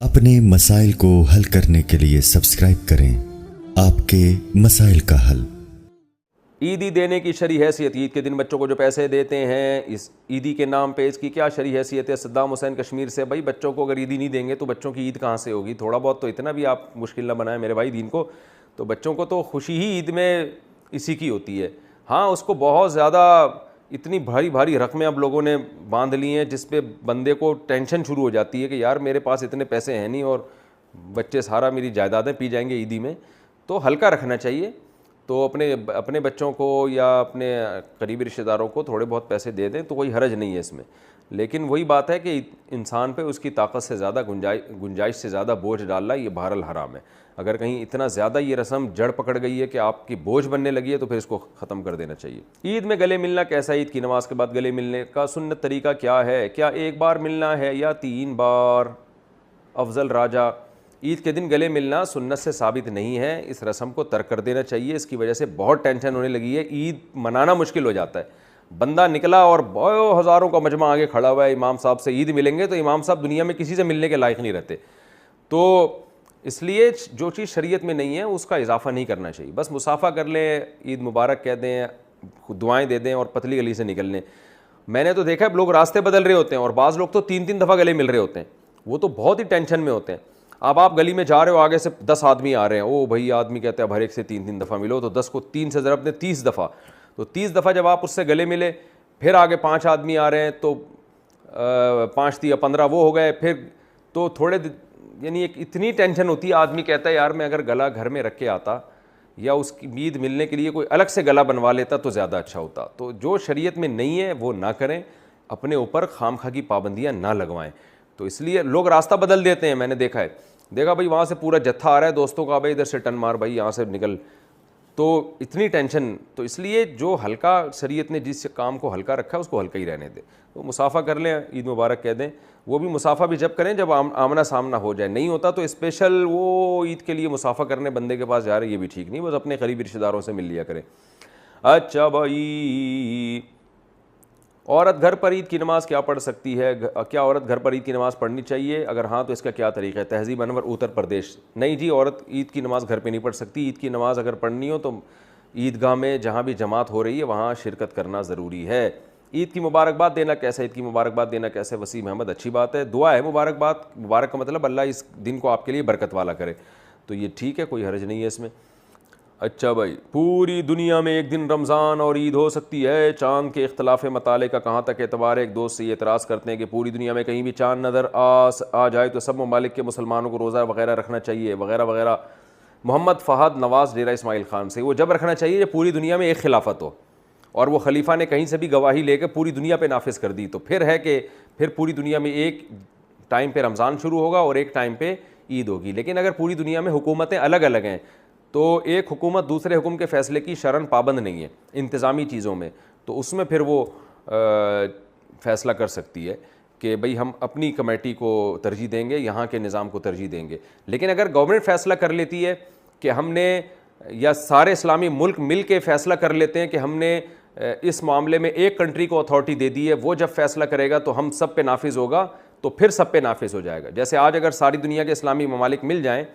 अपने मसाइल को हल करने के लिए सब्सक्राइब करें आपके मसाइल का हल। ईदी देने की शरई हैसियत, ईद के दिन बच्चों को जो पैसे देते हैं इस ईदी के नाम पे, इसकी क्या शरई हैसियत है? सद्दाम हुसैन कश्मीर से। भाई बच्चों को अगर ईदी नहीं देंगे तो बच्चों की ईद कहाँ से होगी? थोड़ा बहुत तो इतना भी आप मुश्किल ना बनाएं मेरे भाई दीन को। तो बच्चों को तो खुशी ही ईद में इसी की होती है। हाँ, उसको बहुत ज़्यादा इतनी भारी भारी रकमें अब लोगों ने बांध ली हैं जिस पे बंदे को टेंशन शुरू हो जाती है कि यार मेरे पास इतने पैसे हैं नहीं और बच्चे सारा मेरी जायदादें पी जाएंगे ईदी में। तो हल्का रखना चाहिए। तो अपने बच्चों को या अपने करीबी रिश्तेदारों को थोड़े बहुत पैसे दे दें तो कोई हरज नहीं है इसमें। लेकिन वही बात है कि इंसान पे उसकी ताकत से ज़्यादा गुंजाइश से ज़्यादा बोझ डालना ये बहरल हराम है। अगर कहीं इतना ज़्यादा ये रस्म जड़ पकड़ गई है कि आपकी बोझ बनने लगी है तो फिर इसको ख़त्म कर देना चाहिए। ईद में गले मिलना कैसा? ईद की नमाज़ के बाद गले मिलने का सुन्नत तरीका क्या है? क्या एक बार मिलना है या 3 बार? अफजल राजा, ईद के दिन गले मिलना सुन्नत से साबित नहीं है। इस रस्म को तर्क कर देना चाहिए। इसकी वजह से बहुत टेंशन होने लगी है, ईद मनाना मुश्किल हो जाता है। बंदा निकला और बहुत हज़ारों का मजमा आगे खड़ा हुआ है, इमाम साहब से ईद मिलेंगे, तो इमाम साहब दुनिया में किसी से मिलने के लायक नहीं रहते। तो इसलिए जो चीज़ शरीयत में नहीं है उसका इजाफा नहीं करना चाहिए। बस मुसाफा कर लें, ईद मुबारक कह दें, दुआएं दे दें और पतली गली से निकल लें। मैंने तो देखा है लोग रास्ते बदल रहे होते हैं और बाज़ लोग तो 3-3 दफ़ा गले मिल रहे होते हैं। वो तो बहुत ही टेंशन में होते हैं। अब आप गली में जा रहे हो, आगे से 10 आदमी आ रहे हैं, ओ भाई आदमी कहते हैं हर एक से 3-3 दफ़ा मिलो, तो 10 को 3 से ज़रब ने 30 दफ़ा। तो 30 दफ़ा जब आप उससे गले मिले, फिर आगे 5 आदमी आ रहे हैं तो 5 या 15 वो हो गए। फिर तो थोड़े यानी एक इतनी टेंशन होती है, आदमी कहता है यार मैं अगर गला घर में रख के आता या उसकी ईद मिलने के लिए कोई अलग से गला बनवा लेता तो ज़्यादा अच्छा होता। तो जो शरीयत में नहीं है वो ना करें, अपने ऊपर खामखा की पाबंदियाँ ना लगवाएं। तो इसलिए लोग रास्ता बदल देते हैं। मैंने देखा भाई वहाँ से पूरा जत्था आ रहा है दोस्तों का, भाई इधर से टन मार, भाई यहाँ से निकल। तो इतनी टेंशन, तो इसलिए जो हल्का शरीयत ने जिस काम को हल्का रखा है उसको हल्का ही रहने दें। तो मुसाफा कर लें, ईद मुबारक कह दें। वो भी मुसाफा भी जब करें जब आमना सामना हो जाए। नहीं होता तो स्पेशल वो ईद के लिए मुसाफा करने बंदे के पास जा रहे, ये भी ठीक नहीं। बस अपने करीबी रिश्तेदारों से मिल लिया करें। अच्छा भाई, औरत घर पर ईद की नमाज़ क्या पढ़ सकती है? क्या औरत घर पर ईद की नमाज़ पढ़नी चाहिए? अगर हाँ तो इसका क्या तरीका है? तहजीब अनवर, उत्तर प्रदेश। नहीं जी, औरत ईद की नमाज़ घर पे नहीं पढ़ सकती। ईद की नमाज़ अगर पढ़नी हो तो ईदगाह में जहाँ भी जमात हो रही है वहाँ शिरकत करना ज़रूरी है। ईद की मुबारकबाद देना कैसे? ईद की मुबारकबाद देना कैसे? वसीम अहमद, अच्छी बात है, दुआ है मुबारकबाद। मुबारक का मतलब अल्लाह इस दिन को आपके लिए बरकत वाला करे, तो ये ठीक है, कोई हर्ज नहीं है इसमें। अच्छा भाई, पूरी दुनिया में एक दिन रमज़ान और ईद हो सकती है? चाँद के इख्तलाफ मताले का कहाँ तक एतबार है? एक दोस्त से ये एतराज़ करते हैं कि पूरी दुनिया में कहीं भी चाँद नज़र आ जाए तो सब ममालिक के मुसलमानों को रोज़ा वगैरह रखना चाहिए वगैरह वगैरह। मोहम्मद फ़हद नवाज़, डेरा इस्माइल ख़ान से। वो जब रखना चाहिए जब पूरी दुनिया में एक खिलाफत हो और वो खलीफा ने कहीं से भी गवाही लेकर पूरी दुनिया पे नाफिज कर दी, तो फिर है कि फिर पूरी दुनिया में एक टाइम पे रमज़ान शुरू होगा और एक टाइम पे ईद होगी। लेकिन अगर पूरी दुनिया में हुकूमतें अलग अलग हैं तो एक हुकूमत दूसरे हुक्म के फ़ैसले की शरन पाबंद नहीं है इंतज़ामी चीज़ों में, तो उसमें फिर वो फ़ैसला कर सकती है कि भाई हम अपनी कमेटी को तरजीह देंगे, यहाँ के निज़ाम को तरजीह देंगे। लेकिन अगर गवर्नमेंट फ़ैसला कर लेती है कि हमने, या सारे इस्लामी मुल्क मिल के फ़ैसला कर लेते हैं कि हमने इस मामले में एक कंट्री को अथॉरिटी दे दी है, वो जब फ़ैसला करेगा तो हम सब पे नाफिज होगा, तो फिर सब पे नाफिज हो जाएगा। जैसे आज अगर सारी दुनिया के इस्लामी ममालिक मिल जाएँ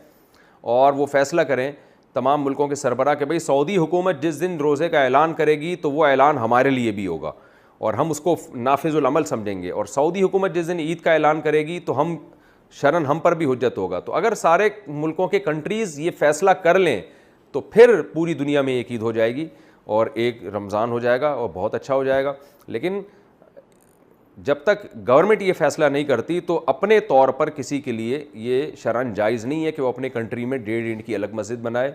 और वो फ़ैसला करें तमाम मुल्कों के सरबराह कि भाई सऊदी हुकूमत जिस दिन रोज़े का ऐलान करेगी तो वो ऐलान हमारे लिए भी होगा और हम उसको नाफिजुल अमल समझेंगे, और सऊदी हुकूमत जिस दिन ईद का ऐलान करेगी तो हम शरन हम पर भी हुज्जत होगा। तो अगर सारे मुल्कों के कंट्रीज़ ये फ़ैसला कर लें तो फिर पूरी दुनिया में एक ईद हो जाएगी और एक रमज़ान हो जाएगा और बहुत अच्छा हो जाएगा। लेकिन जब तक गवर्नमेंट ये फ़ैसला नहीं करती तो अपने तौर पर किसी के लिए ये शरन जायज़ नहीं है कि वो अपने कंट्री में 1.5 इंच की अलग मस्जिद बनाए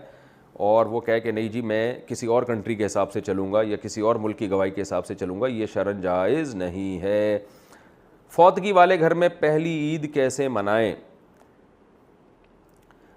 और वो कहे कि नहीं जी मैं किसी और कंट्री के हिसाब से चलूँगा या किसी और मुल्क की गवाही के हिसाब से चलूँगा। ये शरन जायज़ नहीं है। फौतगी वाले घर में पहली ईद कैसे मनाएं?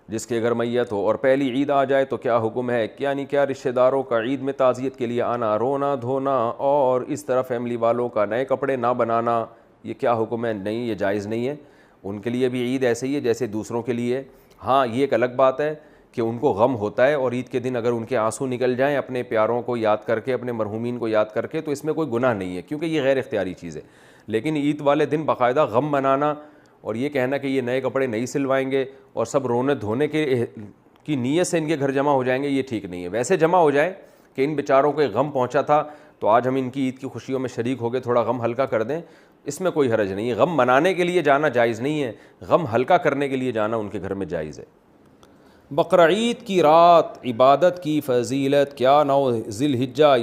जिसके घर मैयत हो और पहली ईद आ जाए तो क्या हुक्म है? यानी क्या रिश्तेदारों का ईद में ताज़ियत के लिए आना, रोना धोना और इस तरह फैमिली वालों का नए कपड़े ना बनाना, ये क्या हुक्म है? नहीं, ये जायज़ नहीं है। उनके लिए भी ईद ऐसे ही है जैसे दूसरों के लिए। हाँ, ये एक अलग बात है कि उनको गम होता है और ईद के दिन अगर उनके आंसू निकल जाएं अपने प्यारों को याद करके, अपने मरहूमीन को याद करके, तो इसमें कोई गुनाह नहीं है क्योंकि ये गैर इख्तियारी चीज़ है। लेकिन ईद वाले दिन बाकायदा गम मनाना اور یہ کہنا کہ یہ نئے کپڑے نہیں سلوائیں گے اور سب رونے دھونے کی نیت سے ان کے گھر جمع ہو جائیں گے، یہ ٹھیک نہیں ہے۔ ویسے جمع ہو جائیں کہ ان بیچاروں کو غم پہنچا تھا تو آج ہم ان کی عید کی خوشیوں میں شریک ہو گئے، تھوڑا غم ہلکا کر دیں، اس میں کوئی حرج نہیں ہے۔ غم منانے کے لیے جانا جائز نہیں ہے، غم ہلکا کرنے کے لیے جانا ان کے گھر میں جائز ہے۔ بقرعید کی رات عبادت کی فضیلت کیا 9 ذی الحجہ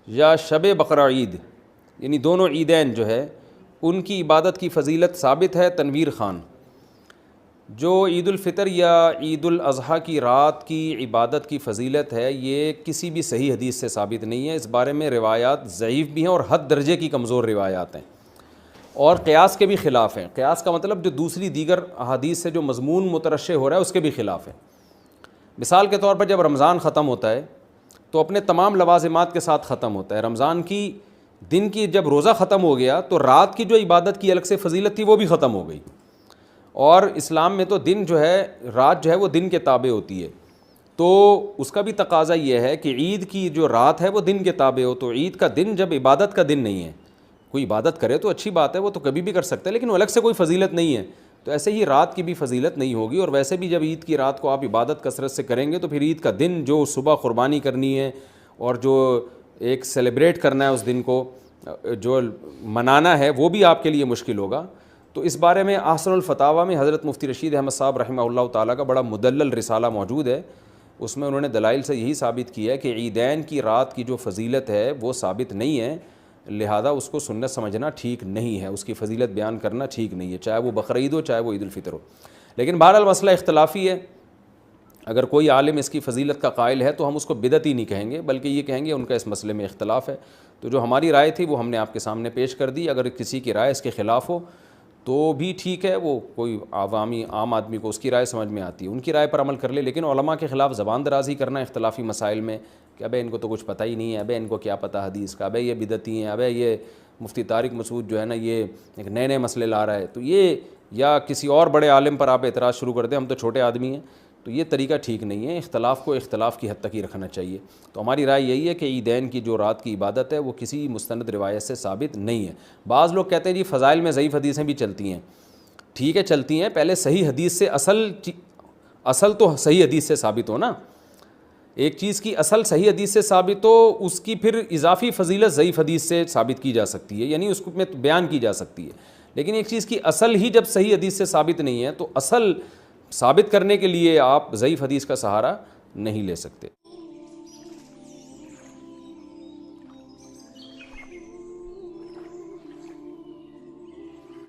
یا شب بقرعید یعنی دونوں عیدین جو ہے ان کی عبادت کی فضیلت ثابت ہے؟ تنویر خان، جو عید الفطر یا عید الاضحیٰ کی رات کی عبادت کی فضیلت ہے یہ کسی بھی صحیح حدیث سے ثابت نہیں ہے، اس بارے میں روایات ضعیف بھی ہیں اور حد درجے کی کمزور روایات ہیں اور قیاس کے بھی خلاف ہیں۔ قیاس کا مطلب جو دوسری دیگر احادیث سے جو مضمون مترشح ہو رہا ہے اس کے بھی خلاف ہے۔ مثال کے طور پر جب رمضان ختم ہوتا ہے تو اپنے تمام لوازمات کے ساتھ ختم ہوتا ہے، رمضان کی دن کی جب روزہ ختم ہو گیا تو رات کی جو عبادت کی الگ سے فضیلت تھی وہ بھی ختم ہو گئی، اور اسلام میں تو دن جو ہے رات جو ہے وہ دن کے تابع ہوتی ہے، تو اس کا بھی تقاضا یہ ہے کہ عید کی جو رات ہے وہ دن کے تابع ہو، تو عید کا دن جب عبادت کا دن نہیں ہے، کوئی عبادت کرے تو اچھی بات ہے، وہ تو کبھی بھی کر سکتا ہے، لیکن وہ الگ سے کوئی فضیلت نہیں ہے، تو ایسے ہی رات کی بھی فضیلت نہیں ہوگی۔ اور ویسے بھی جب عید کی رات کو آپ عبادت کثرت سے کریں گے تو پھر عید کا دن جو صبح قربانی کرنی ہے اور جو ایک سیلیبریٹ کرنا ہے اس دن کو جو منانا ہے وہ بھی آپ کے لیے مشکل ہوگا۔ تو اس بارے میں احسن الفتاویٰ میں حضرت مفتی رشید احمد صاحب رحمہ اللہ تعالیٰ کا بڑا مدلل رسالہ موجود ہے، اس میں انہوں نے دلائل سے یہی ثابت کیا ہے کہ عیدین کی رات کی جو فضیلت ہے وہ ثابت نہیں ہے، لہذا اس کو سنت سمجھنا ٹھیک نہیں ہے، اس کی فضیلت بیان کرنا ٹھیک نہیں ہے، چاہے وہ بقرعید ہو چاہے وہ عید الفطر ہو۔ لیکن بہرحال مسئلہ اختلافی ہے، اگر کوئی عالم اس کی فضیلت کا قائل ہے تو ہم اس کو بدعتی نہیں کہیں گے بلکہ یہ کہیں گے ان کا اس مسئلے میں اختلاف ہے۔ تو جو ہماری رائے تھی وہ ہم نے آپ کے سامنے پیش کر دی، اگر کسی کی رائے اس کے خلاف ہو تو بھی ٹھیک ہے، وہ کوئی عام آدمی کو اس کی رائے سمجھ میں آتی ہے ان کی رائے پر عمل کر لے، لیکن علماء کے خلاف زبان درازی کرنا اختلافی مسائل میں کہ ابے ان کو تو کچھ پتہ ہی نہیں ہے، ابے ان کو کیا پتہ حدیث کا، ابے یہ بدعتی ہیں، ابے یہ مفتی طارق مسعود جو ہے نا یہ ایک نئے مسئلے لا رہا ہے، تو یہ یا کسی اور بڑے عالم پر آپ اعتراض شروع کر دیں، ہم تو چھوٹے آدمی ہیں، تو یہ طریقہ ٹھیک نہیں ہے، اختلاف کو اختلاف کی حد تک ہی رکھنا چاہیے۔ تو ہماری رائے یہی ہے کہ عیدین کی جو رات کی عبادت ہے وہ کسی مستند روایت سے ثابت نہیں ہے۔ بعض لوگ کہتے ہیں جی فضائل میں ضعیف حدیثیں بھی چلتی ہیں، ٹھیک ہے چلتی ہیں، پہلے صحیح حدیث سے اصل تو صحیح حدیث سے ثابت ہو نا، ایک چیز کی اصل صحیح حدیث سے ثابت ہو، اس کی پھر اضافی فضیلت ضعیف حدیث سے ثابت کی جا سکتی ہے، یعنی اس میں بیان کی جا سکتی ہے، لیکن ایک چیز کی اصل ہی جب صحیح حدیث سے ثابت نہیں ہے تو اصل ثابت کرنے کے لیے آپ ضعیف حدیث کا سہارا نہیں لے سکتے۔